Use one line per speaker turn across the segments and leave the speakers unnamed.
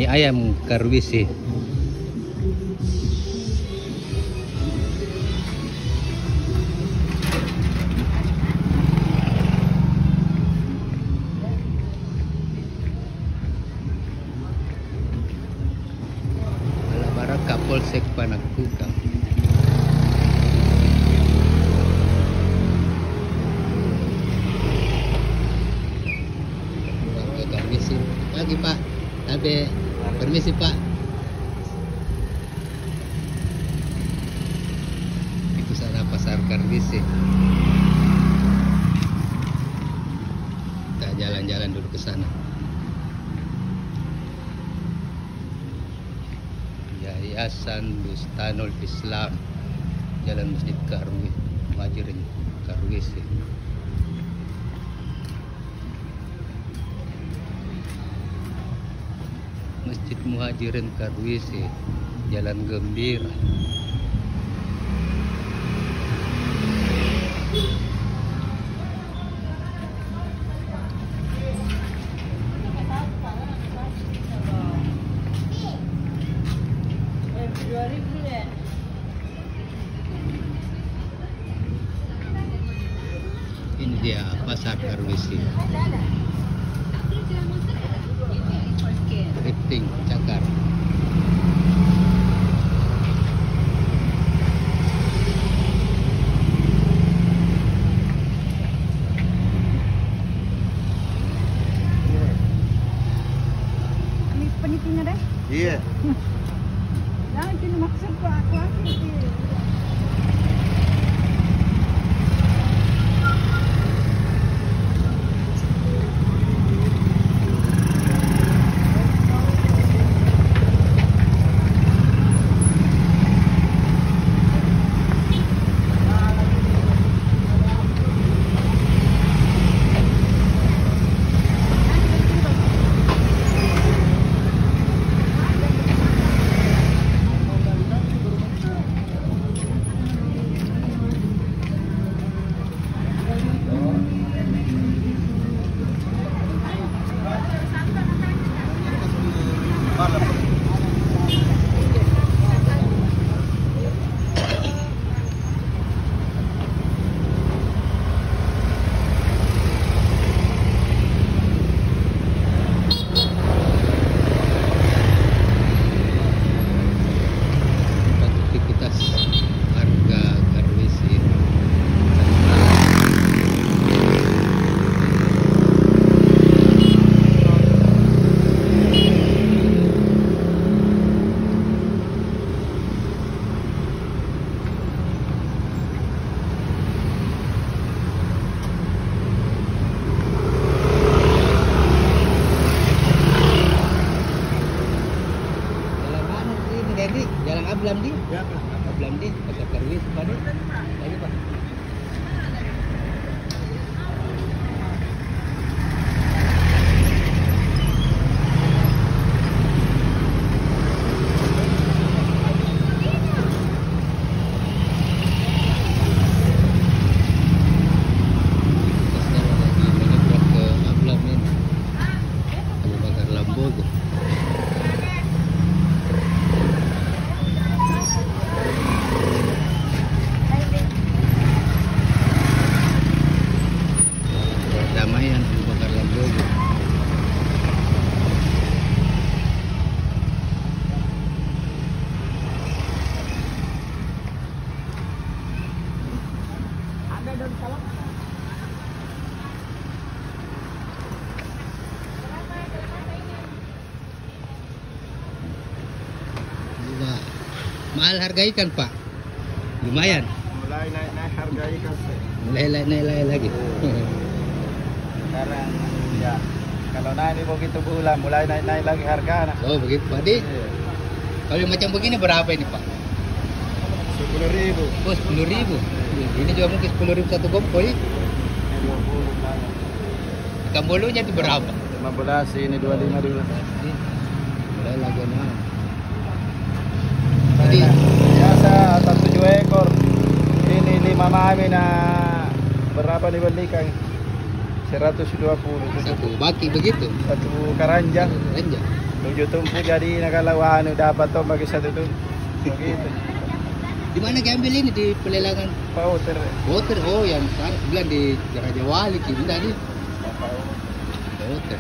Mie ayam karwisi. Alabara Kapolsek Panakukang. Karwisi. Pagi Pak. Ade, permisi Pak. Itu sana pasar karwisi. Kita jalan-jalan dulu ke sana. Yayasan Bustanul Islam, Jalan Masjid Karwi, Muhajirin Karwisi. Masjid Muhajirin Karwisi, Jalan Gembira. Ini dia pasar Karwisi. Drifting Cakar.
Ini penitinya deh.
Iya.
Nah, itu maksud aku itu. Jalan Ablam di?
Ya,
Ablam di, pasar Karwis, Pak. Lagi Pak. Damaian Abu Bakar Lambogo.
Ada daun salam.
Wah, mahal harga ikan Pak. Lumayan.
mulai naik harga ikan sih.
Mulai naik lagi.
Sekarang ya kalau naik ini begitu bulan mulai naik lagi harga.
Oh begitu Pak. Di,
Iya.
kalau macam begini berapa ini Pak?
10.000.
Oh 10.000. Ini juga mungkin 10.000 satu kompoi.
Ini 20 banyak.
Ikan bolunya itu berapa?
15 ini 25 dulu.
Mulai lagi nah.
Jadi
Jadi
biasa atas 7 ekor. Ini 5 mami na berapa dibelikan? 120
Satu baki begitu.
satu keranjang.
Ranjang.
7 tumpu jadi kalau anu dapat tuh bagi satu tumpu. Begitu.
Di mana diambil ini di pelelangan
Pauter.
Water? Oh, yang sekarang bilang di Raja Wali kita di Water.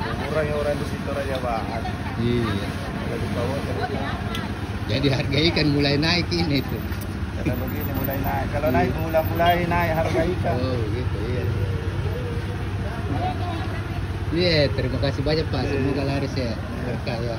Orang-orang di situ Raja Bahan.
Iya.
Lagi Pauter.
Jadi harga ikan mulai naik ini tuh.
Karena begini mulai naik. Kalau naik mulai naik harga ikan.
Oh, gitu iya. Iya, terima kasih banyak Pak. Semoga laris ya. Berkah ya.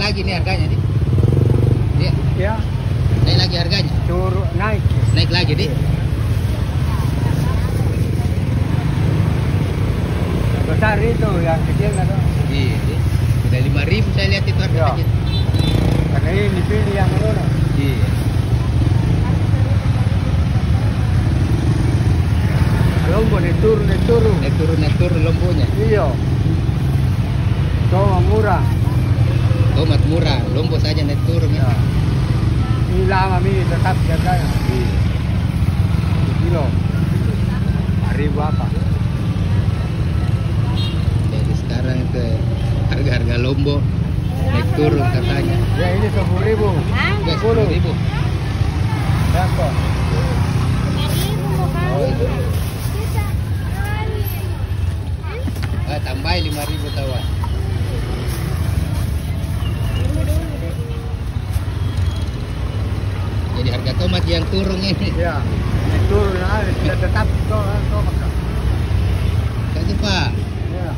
Lagi nih harganya nih. Iya.
Ya,
Naik lagi harganya.
turun naik.
Naik lagi nih.
Besar itu yang kecil nggak tahu.
Iya. Udah 5.000 saya lihat itu harga
Ya.
kecil.
Karena ini dipilih yang mana?
Iya.
Lombo turun.
Naik turun lombonya.
Iya. Cuma murah.
Tomat murah, lombo saja naik turun ya.
Ya. Ini lama ini tetap harganya.
Iya.
Kilo. 5.000 apa?
Jadi sekarang itu harga-harga lombo naik turun katanya.
Ya ini 10.000.
Guys, 10.000.
Berapa?
Oh, itu. Tambahin 5.000 tawa. Jadi harga tomat yang turun ini.
Ya. Ini turun tidak tetap tomat.
Kasih Pak.
Ya.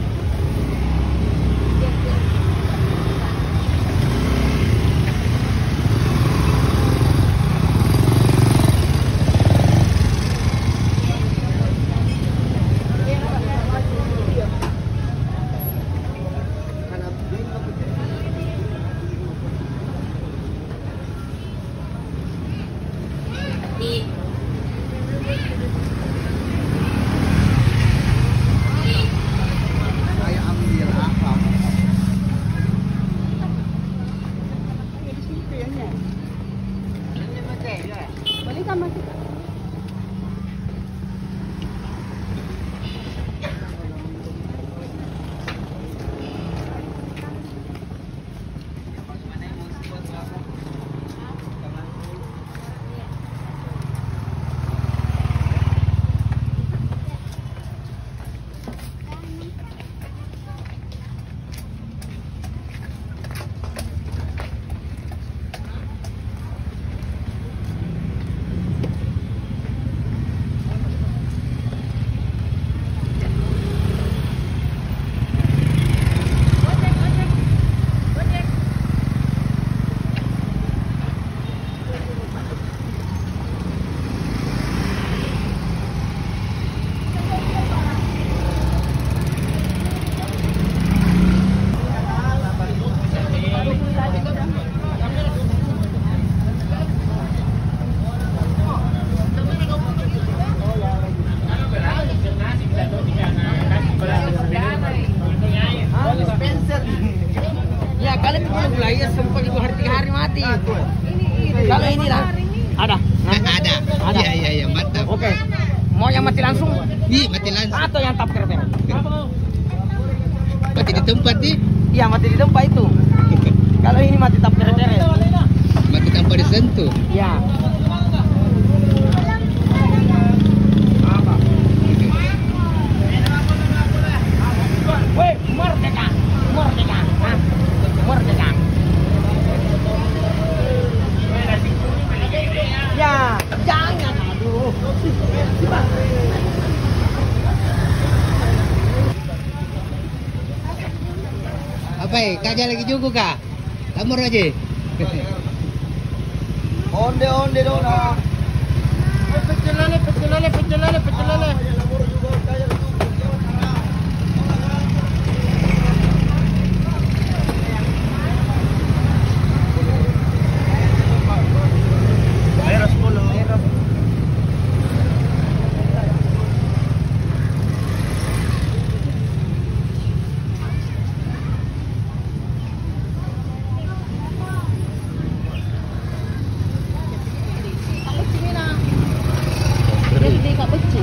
Kali itu belum ya sempat itu hari 3 hari mati.
Ini
Kalau ini lah ada.
Ada.
Ada.
Iya, mantap.
Oke. Mau yang mati langsung
Ih, mati langsung.
atau yang tap ter-ter?
Mati di tempat nih.
Iya, mati di tempat itu. Kalau ini mati tap ter-ter.
Mati tanpa disentuh.
Iya. Woi, merdeka. Merdeka. Hah? Merdeka. Ya, jangan aduh.
Apa ya? Kerja lagi juga kah? Lamur aja.
Onde dona.
Pecel lele.
Meron 10.
Jadi Kak Beci.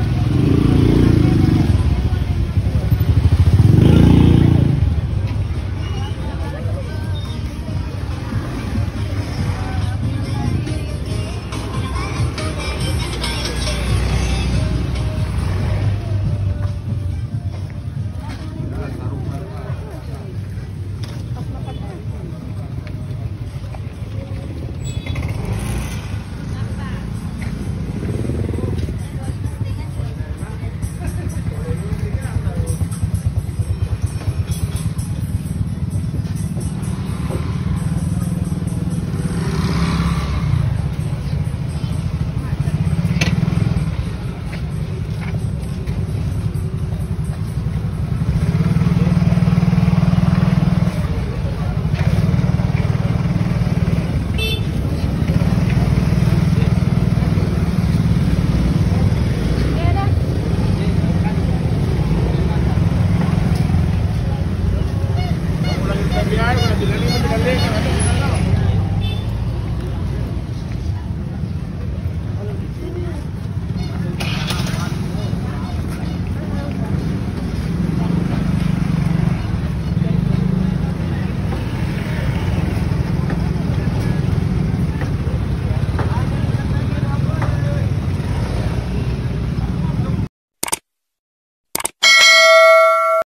Biar, bilang ini